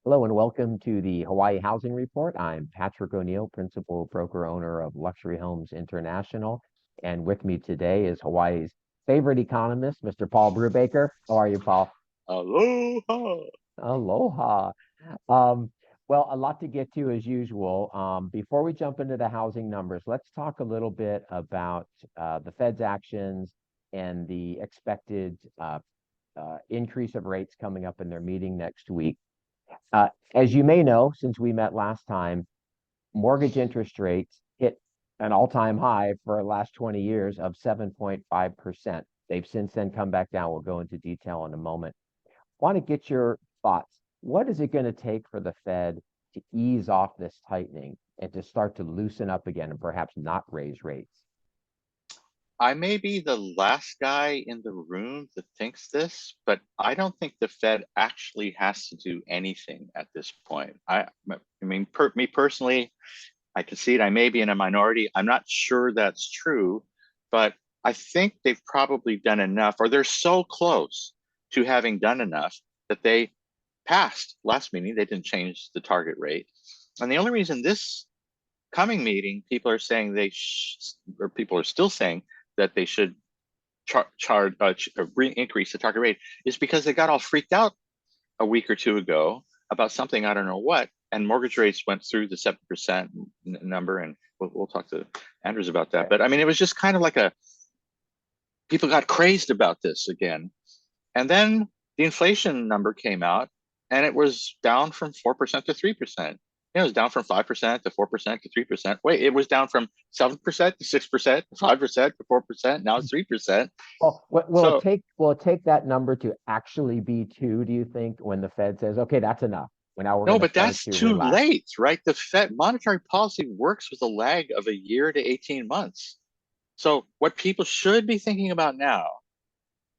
Hello and welcome to the Hawaii Housing Report. I'm Patrick ONeill, Principal Broker Owner of Luxury Homes International. And with me today is Hawaii's favorite economist, Mr. Paul Brewbaker. How are you, Paul? Aloha. Aloha. Um, well, a lot to get to as usual. Before we jump into the housing numbers, let's talk a little bit about the Fed's actions and the expected increase of rates coming up in their meeting next week. As you may know, since we met last time, mortgage interest rates hit an all-time high for the last 20 years of 7.5%. They've since then come back down. We'll go into detail in a moment. Want to get your thoughts. What is it going to take for the Fed to ease off this tightening and to start to loosen up again and perhaps not raise rates? I may be the last guy in the room that thinks this, but I don't think the Fed actually has to do anything at this point. Me personally, I concede I may be in a minority. I'm not sure that's true, but I think they've probably done enough, or they're so close to having done enough that they passed last meeting. They didn't change the target rate. And the only reason this coming meeting, people are saying or people are still saying that they should increase the target rate, is because they got all freaked out a week or two ago about something, I don't know what, and mortgage rates went through the 7% number, and we'll talk to Andrews about that. But I mean, it was just kind of like people got crazed about this again. And then the inflation number came out, and it was down from 4% to 3%. It was down from 5% to 4% to 3%. Wait, it was down from 7% to 6% to 5% to 4%. Now it's 3%. Well, So, will it take that number to actually be two, do you think, when the Fed says, okay, that's enough. Well, now we're no, going to but start that's to too relax. late, right? The Fed monetary policy works with a lag of a year to 18 months. So, what people should be thinking about now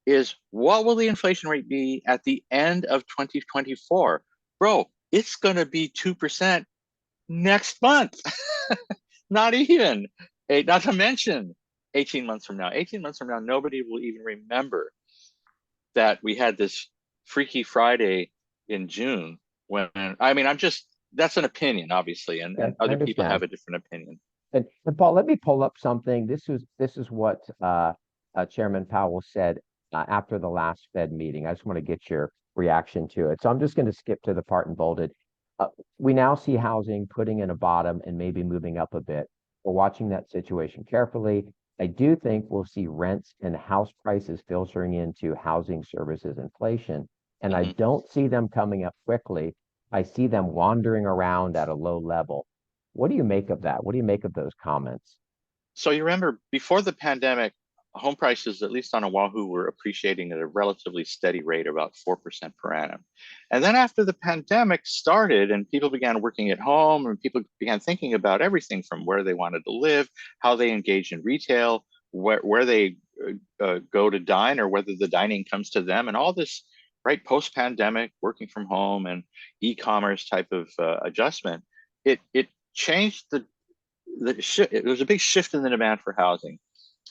is, what will the inflation rate be at the end of 2024? Bro, it's going to be 2% next month. Not even. Not to mention 18 months from now. 18 months from now, nobody will even remember that we had this Freaky Friday in June when, I mean, that's an opinion, obviously, Yeah, and I other people understand. have a different opinion. And Paul, let me pull up something. This is what Chairman Powell said after the last Fed meeting. I just want to get your reaction to it. So I'm just going to skip to the part in bolded. Uh, we now see housing putting in a bottom and maybe moving up a bit. We're watching that situation carefully. I do think we'll see rents and house prices filtering into housing services inflation, and I Mhm. don't see them coming up quickly. I see them wandering around at a low level. What do you make of that? What do you make of those comments? So you remember before the pandemic, home prices, at least on Oahu, were appreciating at a relatively steady rate, about 4% per annum. And then after the pandemic started and people began working at home and people began thinking about everything from where they wanted to live, how they engage in retail, where they go to dine, or whether the dining comes to them, and all this, right, post-pandemic working from home and e-commerce type of adjustment, it changed there was a big shift in the demand for housing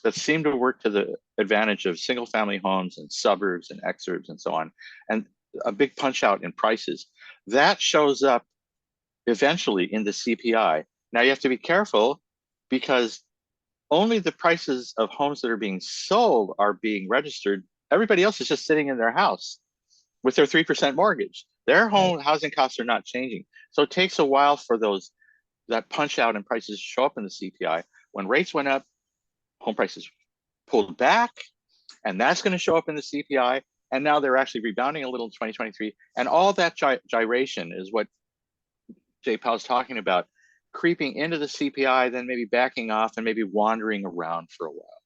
that seemed to work to the advantage of single family homes and suburbs and exurbs and so on, and a big punch out in prices. That shows up eventually in the CPI. Now you have to be careful, because only the prices of homes that are being sold are being registered. Everybody else is just sitting in their house with their 3% mortgage. Their Right. home housing costs are not changing. So it takes a while for that punch out in prices to show up in the CPI. When rates went up, home prices pulled back, and that's going to show up in the CPI. And now they're actually rebounding a little in 2023. And all that gyration is what Jay Powell's talking about, creeping into the CPI, then maybe backing off and maybe wandering around for a while.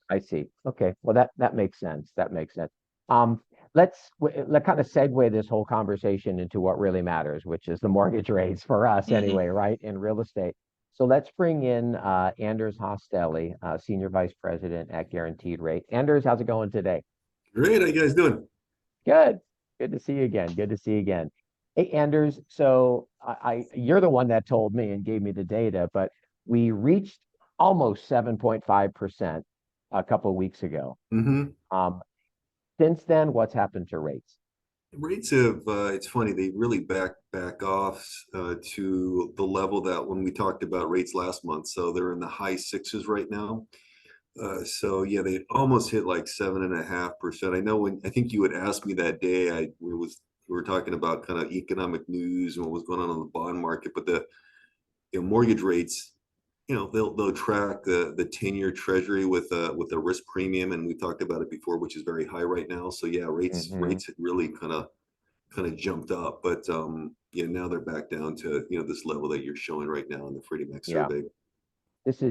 I see. Okay. Well, that makes sense. That makes sense. Um, let kind of segue this whole conversation into what really matters, which is the mortgage rates for us Mm-hmm. anyway, right? In real estate. So let's bring in Anders Hostelli, Senior Vice President at Guaranteed Rate. Anders, how's it going today? Great. How you guys doing? Good. Good to see you again. Good to see you again. Hey, Anders, so you're the one that told me and gave me the data, but we reached almost 7.5% a couple of weeks ago. Hmm. Um, since then, what's happened to rates? Rates have, it's funny, they really back off to the level that when we talked about rates last month. So they're in the high sixes right now. So yeah, they almost hit like 7.5%. I know when I think you had asked me that day, we were talking about kind of economic news and what was going on the bond market, but the mortgage rates, they'll track the 10-year treasury with a risk premium, and we talked about it before, which is very high right now. So yeah, Hmm. rates had really kind of jumped up, but yeah, now they're back down to this level that you're showing right now in the Freddie Mac Yeah. survey. This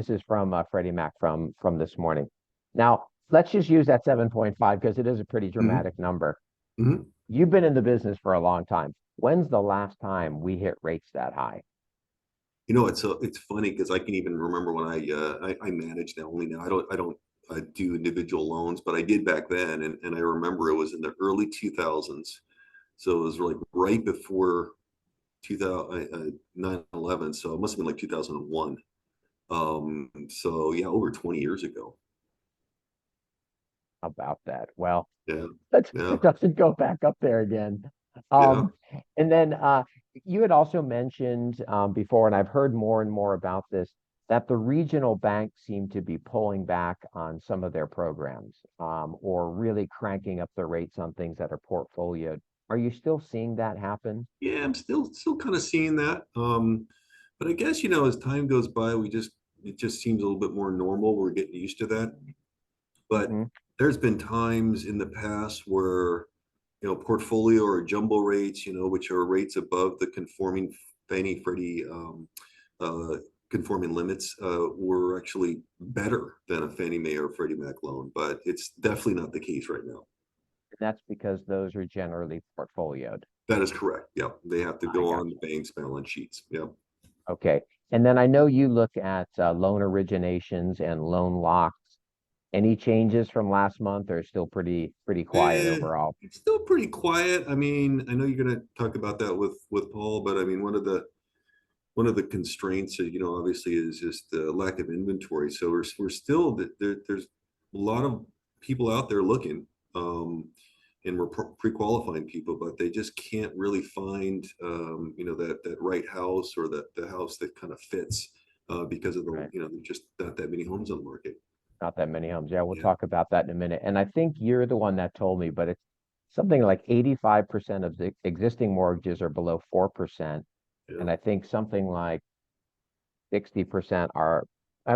is from Freddie Mac from this morning. Now, let's just use that 7.5 because it is a pretty Hmm. dramatic number. Hmm. You've been in the business for a long time. When's the last time we hit rates that high? It's funny because I can even remember when I manage now. Only now I don't do individual loans, but I did back then, and I remember it was in the early 2000s. So it was like right before 2000 9/11. So it must have been like 2001. So yeah, over 20 years ago. About that. Well, Yeah, it yeah, doesn't go back up there again. yeah. Um, and then you had also mentioned before, and I've heard more and more about this, that the regional banks seem to be pulling back on some of their programs or really cranking up the rates on things that are portfolioed. Are you still seeing that happen? Yeah, I'm still kind of seeing that. But I guess, as time goes by, it just seems a little bit more normal. We're getting used to that. But Hmm. there's been times in the past where, portfolio or jumbo rates, which are rates above the conforming Fannie Freddie uh, conforming limits, were actually better than a Fannie Mae or Freddie Mac loan. But it's definitely not the case right now. And that's because those are generally portfolioed. That is correct. Yep. They have to I go got on the bank's balance sheets. Yep. Okay. And then I know you look at loan originations and loan locks. Any changes from last month or still pretty quiet Eh, overall? it's still pretty quiet. I mean, I know you're going to talk about that with Paul, but I mean, one of the constraints, obviously, is just the lack of inventory. So we're still there's a lot of people out there looking, um, and we're pre-qualifying people, but they just can't really find, that right house or the house that kind of fits, because of Right. there's just not that many homes on the market. Not that many homes. Yeah, we'll Yeah, talk about that in a minute. And I think you're the one that told me, but it's something like 85% of the existing mortgages are below 4%. yeah. And I think something like 60% are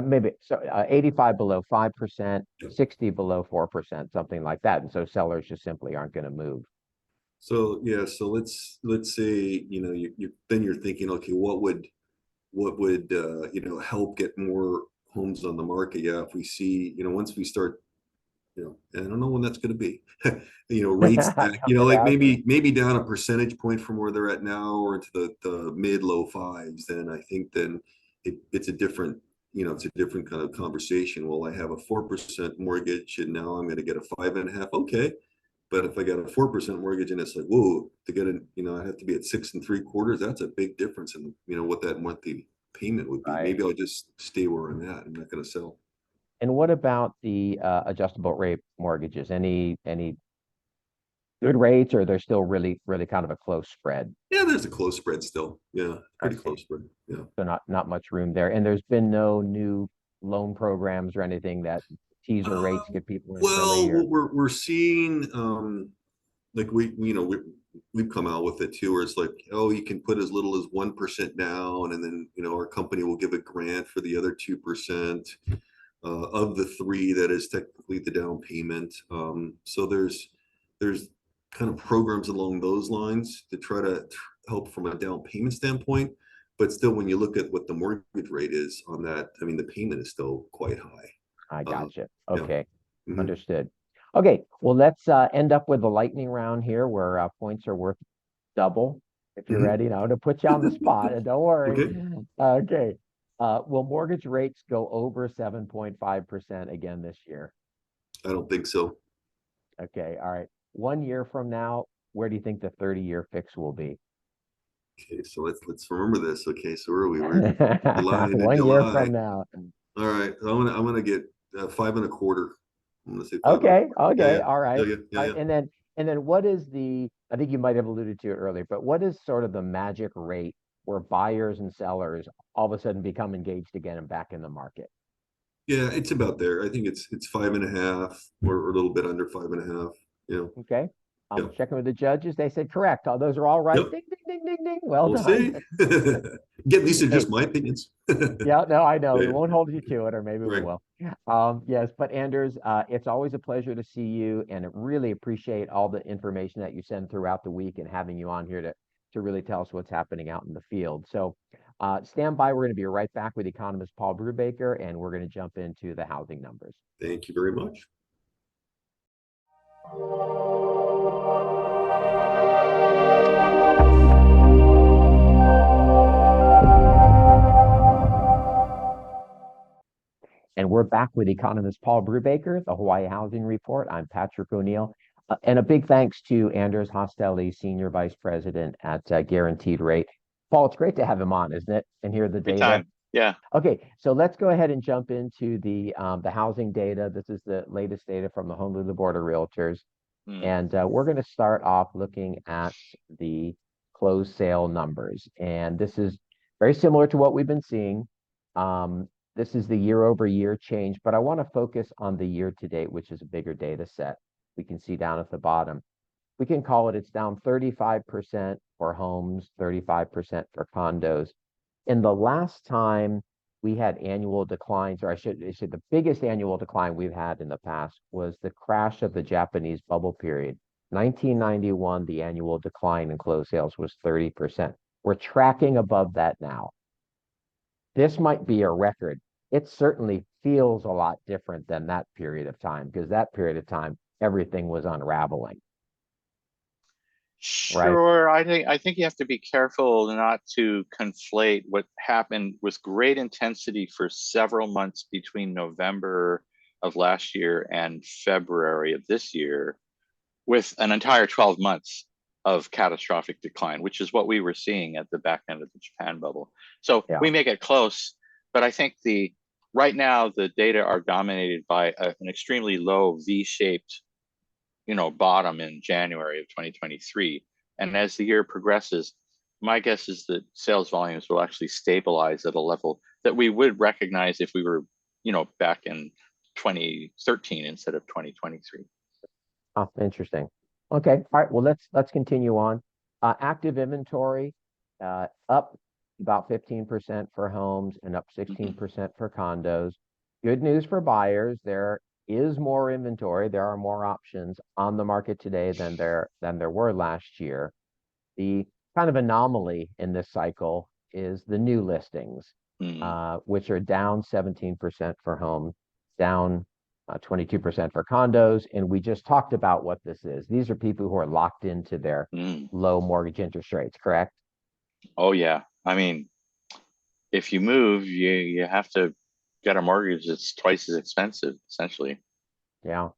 maybe so 85 below 5%, 60 below 4%, something like that. And so sellers just simply aren't going to move. So yeah, so let's say then you're thinking, okay, what would help get more homes on the market? Yeah, if we see, once we start, and I don't know when that's going to be, rates back, How could like happen? maybe down a percentage point from where they're at now, or into the mid low fives, then I think then it's a different, it's a different kind of conversation. Well, I have a 4% mortgage and now I'm going to get a 5.5. Okay. But if I got a 4% mortgage and it's like, whoa, to get it, I have to be at 6.75. That's a big difference in, what that monthly payment would be. Right. Maybe I'll just stay where I'm at. I'm not going to sell. And what about the adjustable rate mortgages? Any good rates, or they're still really kind of a close spread? Yeah, there's a close spread still. Yeah, I pretty see. close spread. Yeah. So not much room there. And there's been no new loan programs or anything that teaser rates get people in early Well, or what we're seeing, like we've come out with it too, where it's like, oh, you can put as little as 1% down, and then our company will give a grant for the other 2%, of the three that is technically the down payment. So there's kind of programs along those lines to try to help from a down payment standpoint. But still, when you look at what the mortgage rate is on that, I mean, the payment is still quite high. I Uh, gotcha. yeah. Okay. Mhm. Understood. Okay, well, let's end up with the lightning round here where points are worth double. If you're Mhm. ready now to put you on the spot, and don't worry. Okay. Okay. Will mortgage rates go over 7.5% again this year? I don't think so. Okay, all right. 1 year from now, where do you think the 30-year fix will be? Okay, so let's remember this. Okay, so where are we? We're July into 1 year July. from now. All right, so I'm gonna get 5.25. I'm gonna say five and a Okay, quarter. Yeah, okay, yeah, all yeah, right. yeah, All yeah, right, yeah. and then And then what is I think you might have alluded to it earlier, but what is sort of the magic rate where buyers and sellers all of a sudden become engaged again and back in the market? Yeah, it's about there. I think it's 5.5 or a little bit under 5.5. Yeah. Okay. Yeah. Checking with the judges, they said correct. Oh, those are all right. Yep. Ding, ding, ding, ding, ding. Well We'll done. see. Again, these are just Hey, my opinions. yeah, no, I know. We Yeah, won't hold you to it, or maybe we right. will. Yes, but Anders, it's always a pleasure to see you, and I really appreciate all the information that you send throughout the week and having you on here to really tell us what's happening out in the field. So stand by. We're going to be right back with economist Paul Brewbaker, and we're going to jump into the housing numbers. Thank you very much. And we're back with economist Paul Brewbaker, the Hawaii Housing Report. I'm Patrick ONeill. And a big thanks to Anders Hostelli, Senior Vice President at Guaranteed Rate. Paul, it's great to have him on, isn't it? And hear the Every data. time. Yeah. Okay, so let's go ahead and jump into the housing data. This is the latest data from the Honolulu Board of Realtors. And we're going to start off looking at the closed sale numbers. And this is very similar to what we've been seeing. This is the year over year change, but I want to focus on the year to date, which is a bigger data set. We can see down at the bottom. We can call it's down 35% for homes, 35% for condos. In the last time we had annual declines, or I should say the biggest annual decline we've had in the past was the crash of the Japanese bubble period. 1991, the annual decline in closed sales was 30%. We're tracking above that now. This might be a record. It certainly feels a lot different than that period of time, because that period of time, everything was unraveling. Sure. I think you have to be careful not to conflate what happened with great intensity for several months between November of last year and February of this year with an entire 12 months of catastrophic decline, which is what we were seeing at the back end of the Japan bubble. So Yeah. we may get close, but I think right now the data are dominated by an extremely low V-shaped bottom in January of 2023. And as the year progresses, my guess is that sales volumes will actually stabilize at a level that we would recognize if we were, back in 2013 instead of 2023. Oh, interesting. Okay. All right. Well, let's continue on. Active inventory up about 15% for homes and up 16% for condos. Good news for buyers. There is more inventory. There are more options on the market today than there were last year. The kind of anomaly in this cycle is the new listings, which are down 17% for homes, down 22% for condos. And we just talked about what this is. These are people who are locked into their low mortgage interest rates, correct? Oh, yeah. I mean, if you move, you have to get a mortgage that's twice as expensive, essentially. Yeah.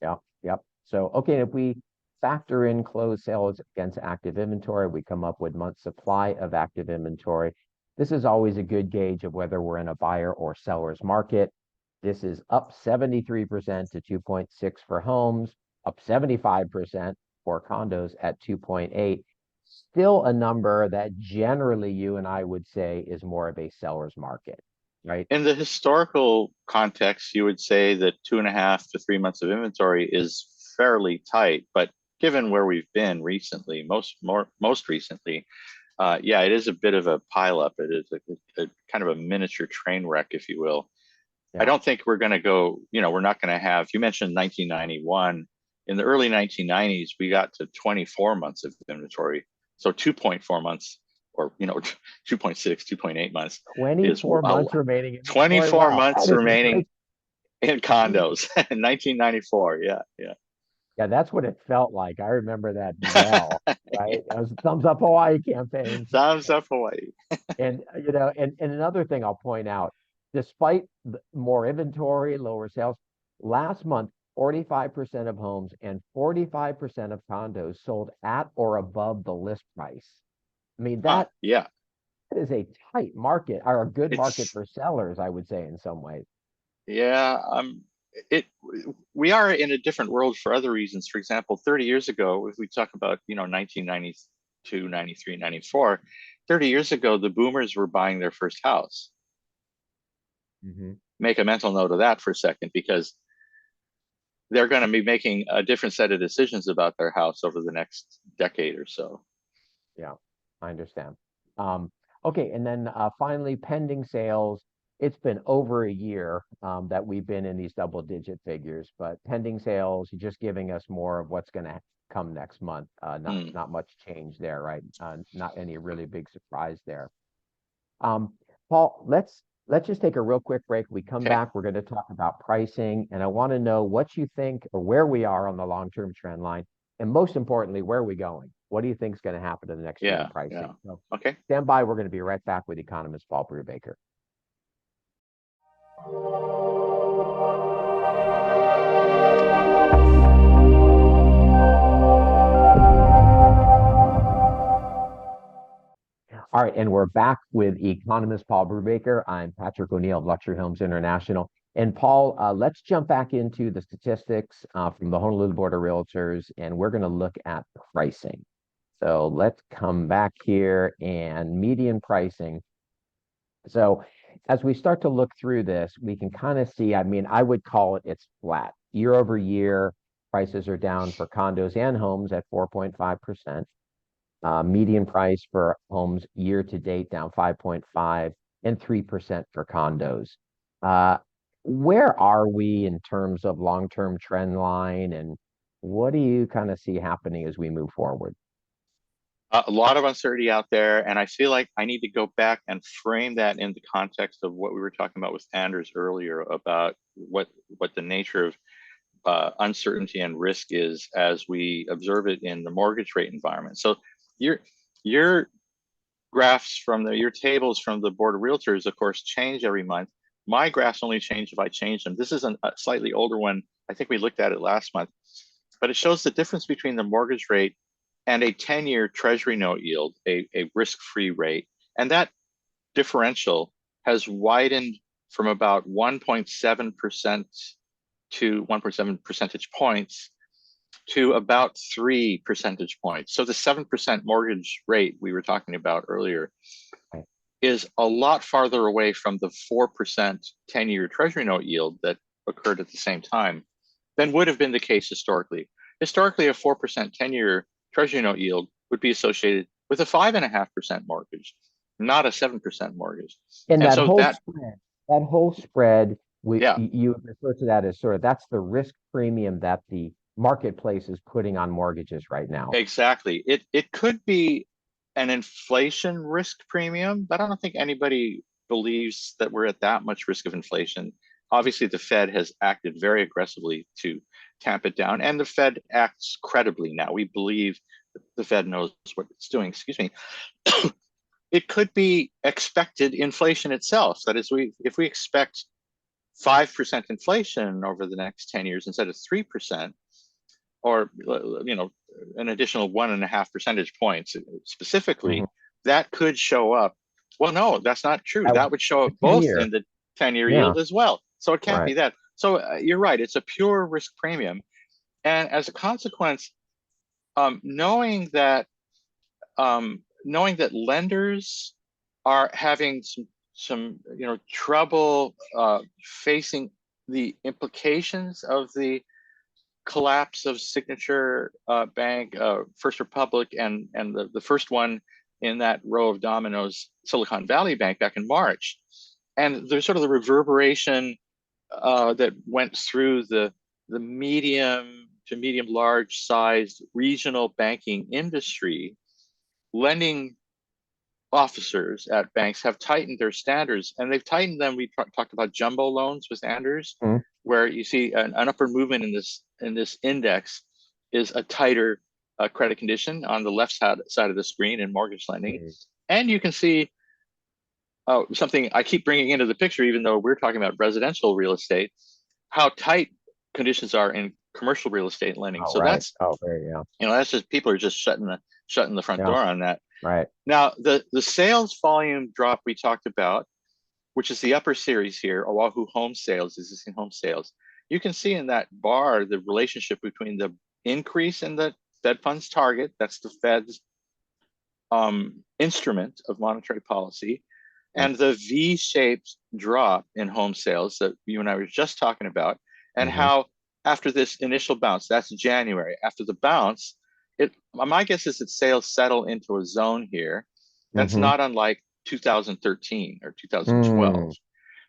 Yep. So, okay, if we factor in closed sales against active inventory, we come up with month supply of active inventory. This is always a good gauge of whether we're in a buyer or seller's market. This is up 73% to 2.6 for homes, up 75% for condos at 2.8. Still a number that generally you and I would say is more of a seller's market, right? In the historical context, you would say that 2.5 to 3 months of inventory is fairly tight, but given where we've been recently, most recently, yeah, it is a bit of a pileup. It is a kind of a miniature train wreck, if you will. Yeah. I don't think we're going to go, we're not going to have, you mentioned 1991. In the early 1990s, we got to 24 months of inventory. So 2.4 months or, 2.6, 2.8 months. 24 months remaining. 24 months remaining in condos in 1994. Yeah. Yeah, that's what it felt like. I remember that well, right? That was Thumbs Up Hawaii campaign. Thumbs Up Hawaii. And and another thing I'll point out, despite more inventory, lower sales, last month 45% of homes and 45% of condos sold at or above the list price. I mean, that is a tight market, or a good market for sellers, I would say, in some ways. Yeah, we are in a different world for other reasons. For example, 30 years ago, if we talk about, 1992, 93, 94, 30 years ago, the boomers were buying their first house. Mm-hmm. Make a mental note of that for a second, because they're going to be making a different set of decisions about their house over the next decade or so. Yeah, I understand. Okay, and then finally, pending sales. It's been over a year that we've been in these double-digit figures, but pending sales, you're just giving us more of what's going to come next month. Not much change there, right? Not any really big surprise there. Paul, let's just take a real quick break. We come back, we're going to talk about pricing, and I want to know what you think or where we are on the long-term trend line, and most importantly, where are we going? What do you think is going to happen in the next year in pricing? Yeah. So Okay. stand by. We're going to be right back with economist Paul Brewbaker. All right, and we're back with economist Paul Brewbaker. I'm Patrick ONeill of Luxury Homes International. And Paul, let's jump back into the statistics from the Honolulu Board of Realtors, and we're going to look at pricing. So let's come back here and median pricing. So as we start to look through this, we can kind of see, I would call it's flat. Year over year, prices are down for condos and homes at 4.5%. Median price for homes year to date down 5.5 and 3% for condos. Where are we in terms of long-term trend line, and what do you kind of see happening as we move forward? A lot of uncertainty out there, and I feel like I need to go back and frame that in the context of what we were talking about with Anders earlier about what the nature of uncertainty and risk is as we observe it in the mortgage rate environment. So your graphs from your tables from the Board of Realtors, of course, change every month. My graphs only change if I change them. This is a slightly older one. I think we looked at it last month, but it shows the difference between the mortgage rate and a 10-year Treasury note yield, a risk-free rate. And that differential has widened from about 1.7% to 1.7 percentage points to about 3 percentage points. So the 7% mortgage rate we were talking about earlier is a lot farther away from the 4% 10-year Treasury note yield that occurred at the same time than would have been the case historically. Historically, a 4% 10-year Treasury note yield would be associated with a 5.5% mortgage, not a 7% mortgage. And that whole spread, you refer to that as that's the risk premium that the marketplace is putting on mortgages right now. Exactly. It could be an inflation risk premium, but I don't think anybody believes that we're at that much risk of inflation. Obviously, the Fed has acted very aggressively to tamp it down, and the Fed acts credibly now. We believe that the Fed knows what it's doing. Excuse me. It could be expected inflation itself. That is, if we expect 5% inflation over the next 10 years instead of 3%, or an additional 1.5 percentage points specifically, that could show up. Well, no, that's not true. That would show up both in the 10-year yield as well. So it can't be that. So you're right. It's a pure risk premium. And as a consequence, knowing that lenders are having some trouble facing the implications of the collapse of Signature Bank, First Republic, and the first one in that row of dominoes, Silicon Valley Bank, back in March. And there's sort of the reverberation that went through the medium to medium large sized regional banking industry. Lending officers at banks have tightened their standards, and they've tightened them. We talked about jumbo loans with Anders, where you see an upward movement in this index is a tighter credit condition on the left side of the screen in mortgage lending. And you can see something I keep bringing into the picture, even though we're talking about residential real estate, how tight conditions are in commercial real estate lending. That's that's just, people are just shutting the front door on that. Right. Now, the sales volume drop we talked about, which is the upper series here, Oahu home sales, existing home sales, you can see in that bar the relationship between the increase in the Fed funds target, that's the Fed's instrument of monetary policy, and the V-shaped drop in home sales that you and I were just talking about, and how after this initial bounce, that's January, after the bounce, my guess is that sales settle into a zone here that's not unlike 2013 or 2012.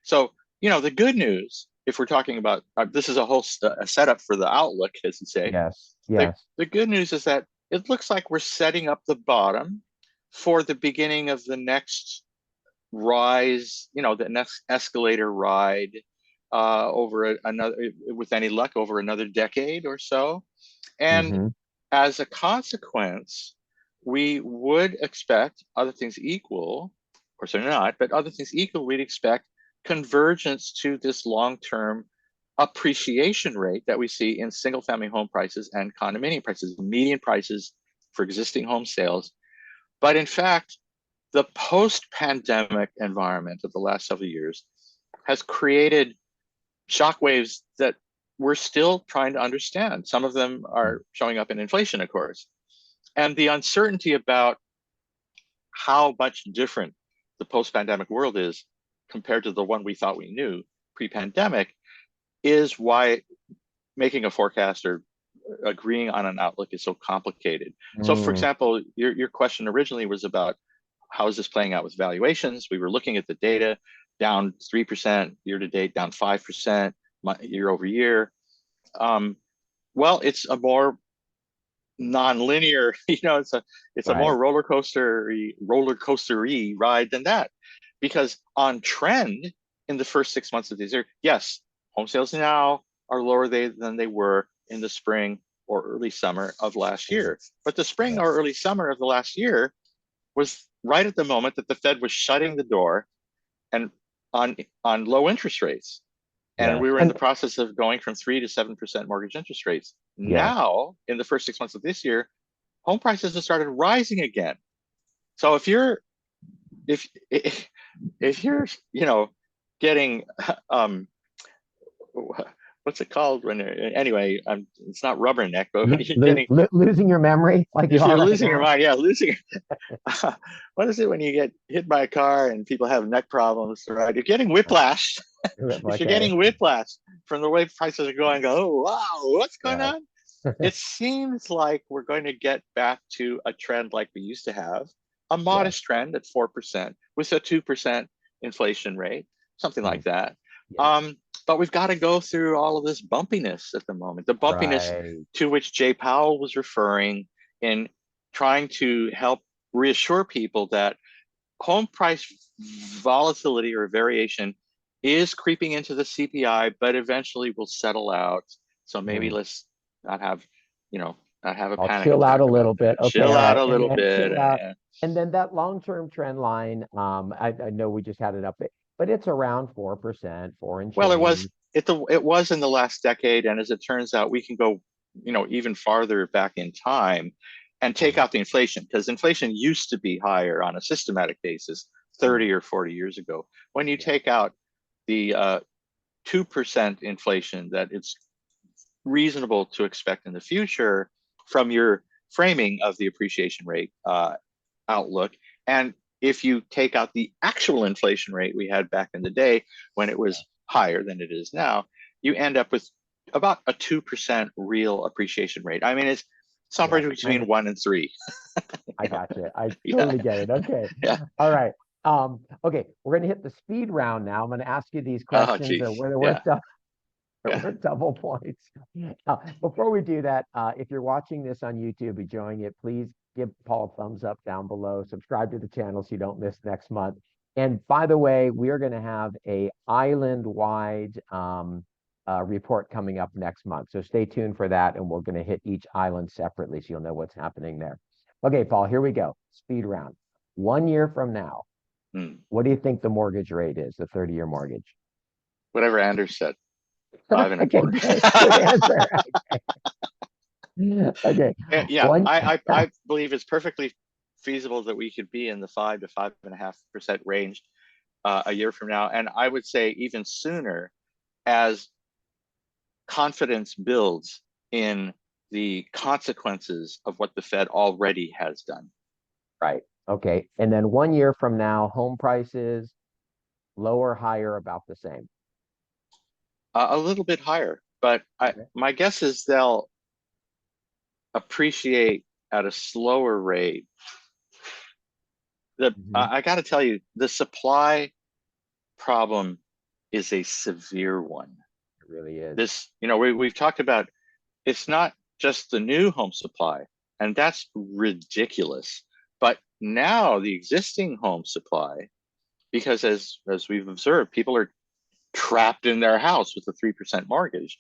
So, the good news, if we're talking about, this is a whole a setup for the outlook, as you say. Yes, yes. The good news is that it looks like we're setting up the bottom for the beginning of the next rise, the next escalator ride over another, with any luck, over another decade or so. And as a consequence, we would expect, other things equal, of course they're not, but other things equal, we'd expect convergence to this long-term appreciation rate that we see in single-family home prices and condominium prices, median prices for existing home sales. But in fact, the post-pandemic environment of the last several years has created shockwaves that we're still trying to understand. Some of them are showing up in inflation, of course. And the uncertainty about how much different the post-pandemic world is compared to the one we thought we knew pre-pandemic is why making a forecast or agreeing on an outlook is so complicated. So for example, your question originally was about how is this playing out with valuations? We were looking at the data, down 3% year to date, down 5% year over year. Well, it's a more non-linear, it's a more roller coaster-y ride than that. Because on trend in the first 6 months of this year, yes, home sales now are lower than they were in the spring or early summer of last year. But the spring or early summer of the last year was right at the moment that the Fed was shutting the door and on low interest rates. And we were in the process of going from 3 to 7% mortgage interest rates. Now, in the first 6 months of this year, home prices have started rising again. So if you're getting what's it called when anyway, it's not rubberneck, but when you're getting losing your memory, like if you're losing your mind, losing. What is it when you get hit by a car and people have neck problems? Right, you're getting whiplash. If you're getting whiplash from the way prices are going, oh wow, what's going on? It seems like we're going to get back to a trend like we used to have, a modest trend at 4% with a 2% inflation rate, something like that. But we've got to go through all of this bumpiness at the moment, the bumpiness to which Jay Powell was referring in trying to help reassure people that home price volatility or variation is creeping into the CPI, but eventually will settle out. So maybe let's not have a panic. Chill out a little bit. Chill out a little bit. And then that long-term trend line, I know we just had it up, but it's around 4%, 4 and change. Well, it was in the last decade, and as it turns out, we can go, even farther back in time and take out the inflation, because inflation used to be higher on a systematic basis 30 or 40 years ago. When you take out the 2% inflation that it's reasonable to expect in the future from your framing of the appreciation rate outlook, and if you take out the actual inflation rate we had back in the day when it was higher than it is now, you end up with about a 2% real appreciation rate. I mean, it's somewhere between 1 and 3. I got you. I totally get it. Okay. All right. Okay, we're going to hit the speed round now. I'm going to ask you these questions where we're double points. Before we do that, if you're watching this on YouTube, enjoying it, please give Paul a thumbs up down below. Subscribe to the channel so you don't miss next month. And by the way, we are going to have a island-wide report coming up next month. So stay tuned for that, and we're going to hit each island separately so you'll know what's happening there. Okay, Paul, here we go. Speed round. 1 year from now, what do you think the mortgage rate is, the 30-year mortgage? Whatever Anders said. 5.25. Good answer. Okay. I believe it's perfectly feasible that we could be in the 5 to 5.5% range a year from now, and I would say even sooner, as confidence builds in the consequences of what the Fed already has done. Right. Okay. And then 1 year from now, home prices lower, higher, about the same. A little bit higher, but my guess is they'll appreciate at a slower rate. I got to tell you, the supply problem is a severe one. It really is. This, we've talked about, it's not just the new home supply, and that's ridiculous. But now the existing home supply, because as we've observed, people are trapped in their house with a 3% mortgage.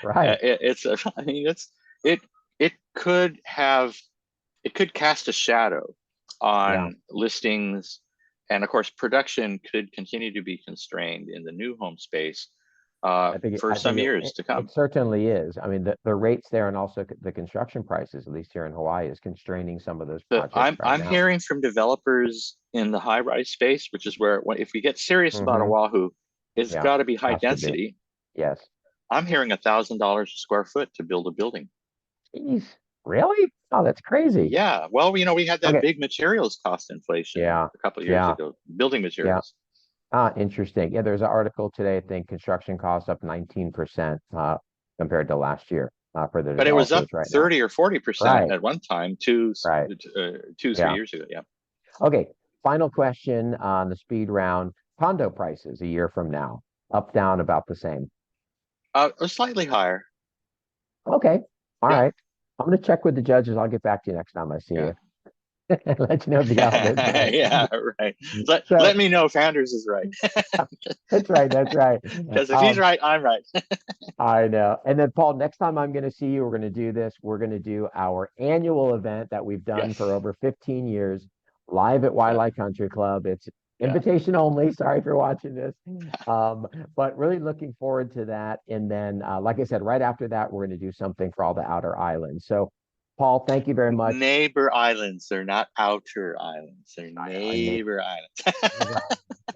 Right. It could cast a shadow on listings, and of course production could continue to be constrained in the new home space for some years to come. It certainly is. I mean, the rates there and also the construction prices, at least here in Hawaii, is constraining some of those projects I'm hearing from developers in the high-rise space, which is where, if we get serious about Oahu, it's got to be high density. Yes. I'm hearing $1,000 a square foot to build a building. Jeez, really? Oh, that's crazy. Yeah. Well, we had that big materials cost inflation a couple of years ago, building materials. Interesting. Yeah, there's an article today, I think construction costs up 19% compared to last year for the But it was up right 30 now. or 40% at one time, 3 years ago. Yeah. Okay. Final question on the speed round. Condo prices a year from now, up, down, about the same. Slightly higher. Okay. All right. I'm going to check with the judges. I'll get back to you next time I see you. Let you know if the outfit's right. Yeah, right. Let me know if Anders is right. That's right. That's right. Because if he's right, I'm right. I know. And then, Paul, next time I'm going to see you, we're going to do this. We're going to do our annual event that we've done for over 15 years, live at Wailea Country Club. It's invitation only. Sorry if you're watching this. But really looking forward to that. And then, like I said, right after that, we're going to do something for all the outer islands. So, Paul, thank you very much. Neighbor islands. They're not outer islands. They're neighbor islands.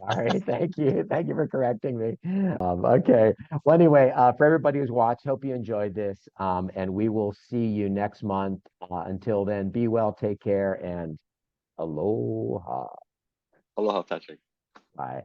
All right. Thank you. Thank you for correcting me. Okay. Well, anyway, for everybody who's watched, hope you enjoyed this. And we will see you next month. Until then, be well, take care, and aloha. Aloha, Patrick. Bye.